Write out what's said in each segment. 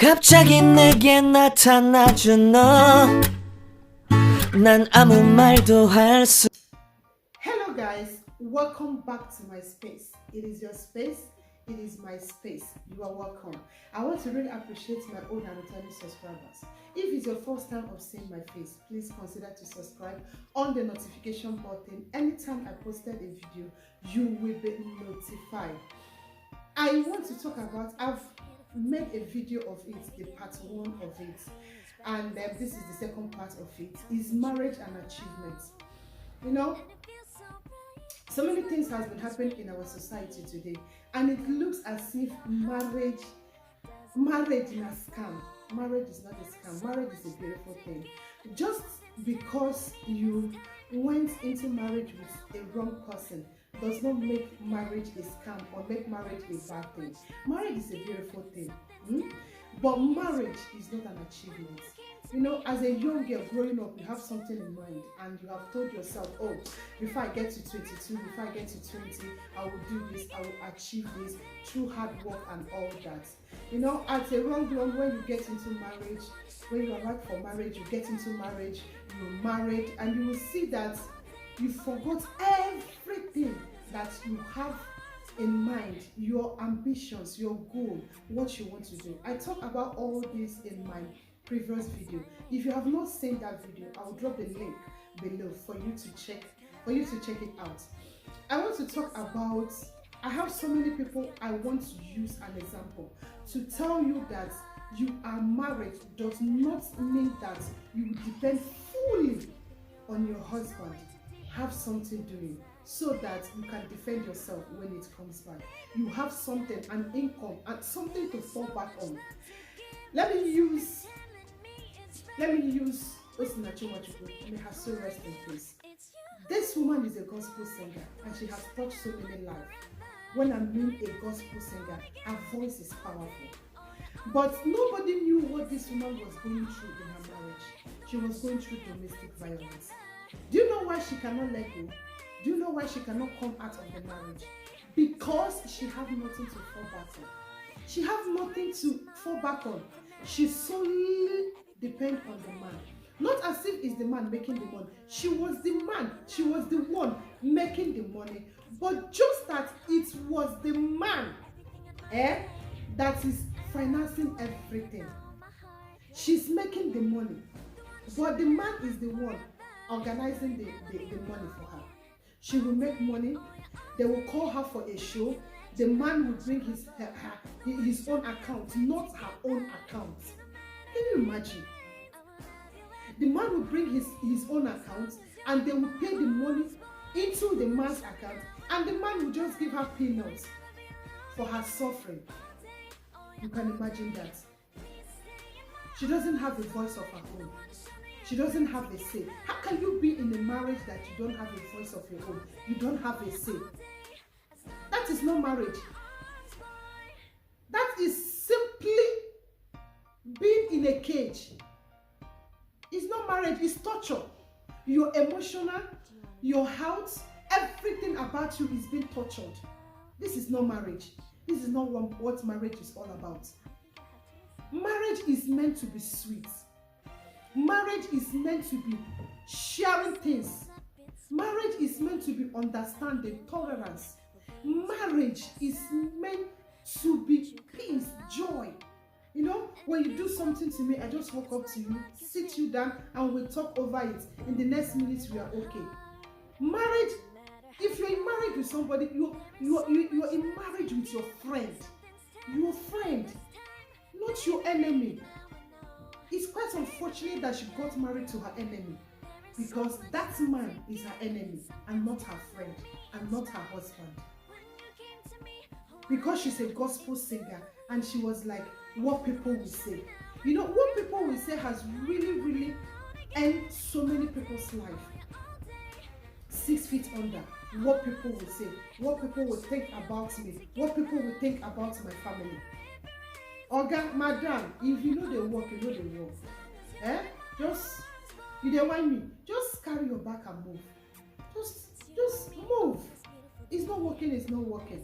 갑자기 내게 나타나준 너. 난 아무 말도 할 수. Hello guys, welcome back to my space. It is your space, it is my space. You are welcome. I want to really appreciate my old and returning subscribers. If it's your first time of seeing my face, please consider to subscribe on the notification button. Anytime I posted a video, you will be notified. I want to talk about, I've made a video of it, the part 1 of it, and this is the second part of it, is marriage and achievements. You know, so many things has been happening in our society today, and it looks as if marriage is a scam. Marriage is not a scam. Marriage is a beautiful thing. Just because you went into marriage with a wrong person does not make marriage a scam or make marriage a bad thing. Marriage is a beautiful thing, but marriage is not an achievement. You know, as a young girl growing up, you have something in mind and you have told yourself, oh, before I get to 22, before I get to 20, I will do this, I will achieve this through hard work and all that. You know, at a wrong when you get into marriage, when you are right for marriage, you get into marriage, you're married, and you will see that you forgot everything that you have in mind, your ambitions, your goal, what you want to do. I talk about all this in my previous video. If you have not seen that video, I will drop the link below for you to check it out. I want to talk about, I have so many people I want to use an example to tell you that you are married does not mean that you depend fully on your husband. Have something doing so that you can defend yourself when it comes back. You have something, an income, and something to fall back on. Let me use Osinachi, may her soul rest in peace. This woman is a gospel singer and she has touched so many lives. When I mean a gospel singer, her voice is powerful. But nobody knew what this woman was going through in her marriage. She was going through domestic violence. Do you know why she cannot let go? Do you know why she cannot come out of the marriage? Because she has nothing to fall back on. She has nothing to fall back on. She solely depends on the man. Not as if it's the man making the money. She was the man. She was the one making the money. But just that it was the man that is financing everything. She's making the money. But the man is the one organizing the money for her. She will make money. They will call her for a show. The man will bring his own account, not her own account. Can you imagine? The man will bring his own account and they will pay the money into the man's account, and the man will just give her peanuts for her suffering. You can imagine that. She doesn't have a voice of her own. She doesn't have a say. How can you be in a marriage that you don't have a voice of your own? You don't have a say. That is not marriage. That is simply being in a cage. It's not marriage, it's torture. Your emotional, your health, everything about you is being tortured. This is not marriage. This is not what marriage is all about. Marriage is meant to be sweet. Marriage is meant to be sharing things. Marriage is meant to be understanding, tolerance. Marriage is meant to be peace, joy. You know, when you do something to me, I just walk up to you, sit you down, and we talk over it. In the next minute, we are okay. Marriage, if you're in marriage with somebody, you're in marriage with your friend. Your friend, not your enemy. It's quite unfortunate that she got married to her enemy, because that man is her enemy and not her friend and not her husband. Because she's a gospel singer and she was like, what people will say. You know, what people will say has really ended so many people's life. 6 feet under. What people will say, what people will think about me, what people will think about my family. Oga, madam, if you know the work, you know the work. Just, you don't want me, just carry your back and move. Just move. It's not working, it's not working.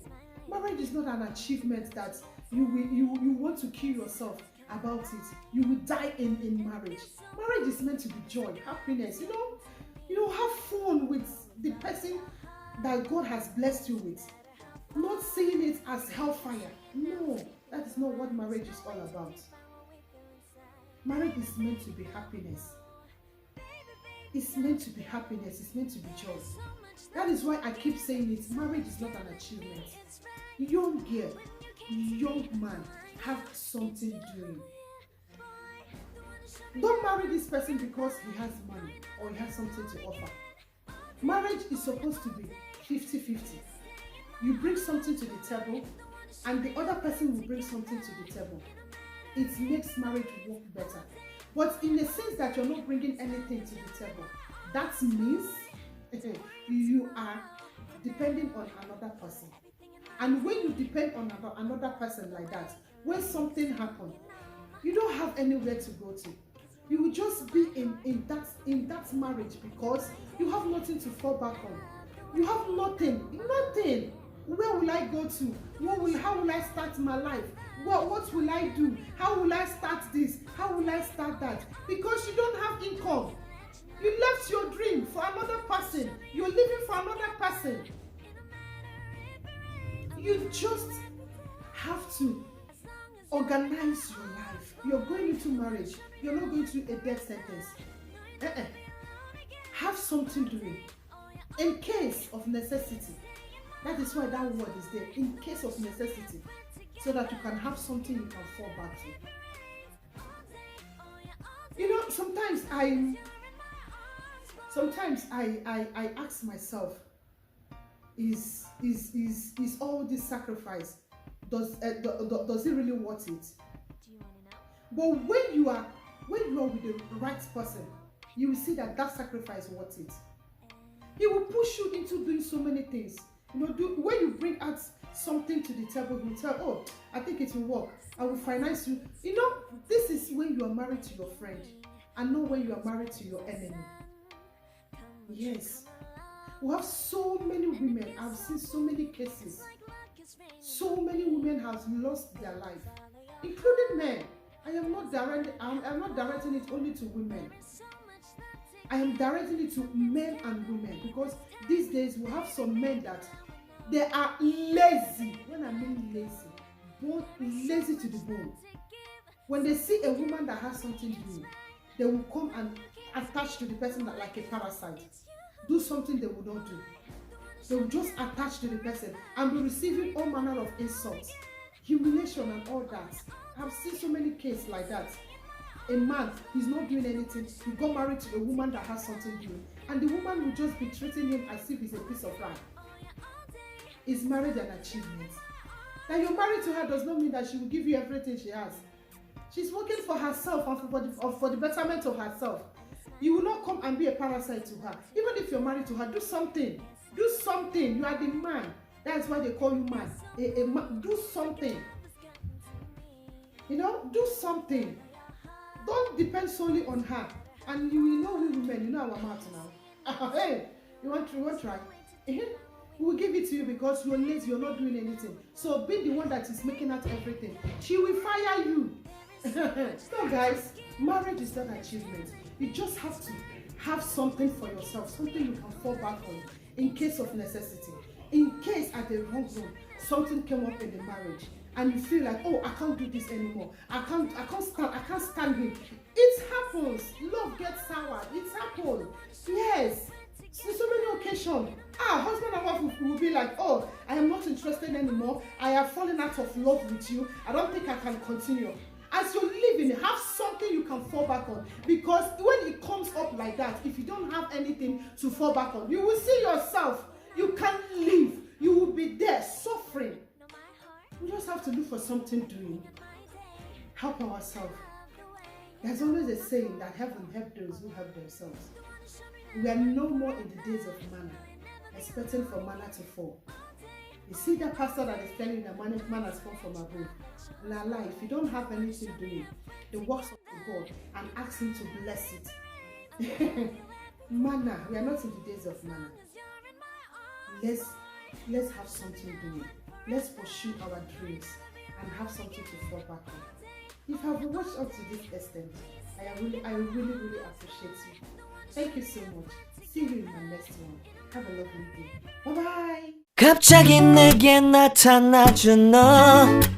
Marriage is not an achievement that you want to kill yourself about it, you will die in marriage. Marriage is meant to be joy, happiness, have fun with the person that God has blessed you with. Not seeing it as hellfire. No, that is not what marriage is all about. Marriage is meant to be happiness. It's meant to be happiness. It's meant to be joy. That is why I keep saying it. Marriage is not an achievement. Young girl, young man, have something doing. Don't marry this person because he has money or he has something to offer. Marriage is supposed to be 50-50. You bring something to the table and the other person will bring something to the table. It makes marriage work better. But in the sense that you're not bringing anything to the table, that means you are depending on another person. And when you depend on another person like that, when something happens, you don't have anywhere to go to. You will just be in that marriage because you have nothing to fall back on. You have nothing. Where will I go to? How will I start my life? What will I do? How will I start this? How will I start that? Because you don't have income. You left your dream for another person. You're living for another person. You just have to organize your life. You're going into marriage. You're not going through a death sentence. Have something doing. In case of necessity. That is why that word is there. In case of necessity. So that you can have something you can fall back to. Sometimes I ask myself, is all this sacrifice, does it really worth it? But when you are with the right person, you will see that sacrifice is worth it. He will push you into doing so many things. When you bring out something to the table, he will tell, oh, I think it will work. I will finance you. This is when you are married to your friend and not when you are married to your enemy. Yes. We have so many women. I've seen so many cases. So many women have lost their life, including men. I am not directing it only to women. I am directing it to men and women because these days we have some men that they are lazy. When I mean lazy, both lazy to the bone. When they see a woman that has something to do, they will come and attach to the person like a parasite. Do something they will not do. They will just attach to the person and be receiving all manner of insults, humiliation and all that. I've seen so many cases like that. A man, he's not doing anything. He got married to a woman that has something doing. And the woman will just be treating him as if he's a piece of rag. Is marriage an achievement? That you're married to her does not mean that she will give you everything she has. She's working for herself and for the betterment of herself. You will not come and be a parasite to her. Even if you're married to her, do something. Do something. You are the man. That's why they call you man. A man. Do something. Do something. Don't depend solely on her. And we women, our mouth now. Hey, you want to try? We will give it to you because you're lazy, you're not doing anything. So be the one that is making out everything. She will fire you. So guys, marriage is not an achievement. You just have to have something for yourself, something you can fall back on in case of necessity. In case at the wrong room, something came up in the marriage and you feel like, oh, I can't do this anymore. I can't stand him. It happens. Love gets sour. It happens. Yes. So many occasions, husband and wife will be like, oh, I am not interested anymore. I have fallen out of love with you. I don't think I can continue. As you're living, have something you can fall back on. Because when it comes up like that, if you don't have anything to fall back on, you will see yourself. You can't live. You will be there suffering. We just have to look for something doing. Help ourselves. There's always a saying that heaven help those who help themselves. We are no more in the days of manna, expecting for manna to fall. You see that pastor that is telling you that manna has come from above. La, if you don't have anything doing, the works of God, and ask him to bless it. Manna, we are not in the days of manna. Let's have something doing. Let's pursue our dreams and have something to fall back on. If you have watched up to this extent, I really, really appreciate you. Thank you so much. See you in my next one. Have a lovely day. Bye bye. 갑자기 내게 나타나준 너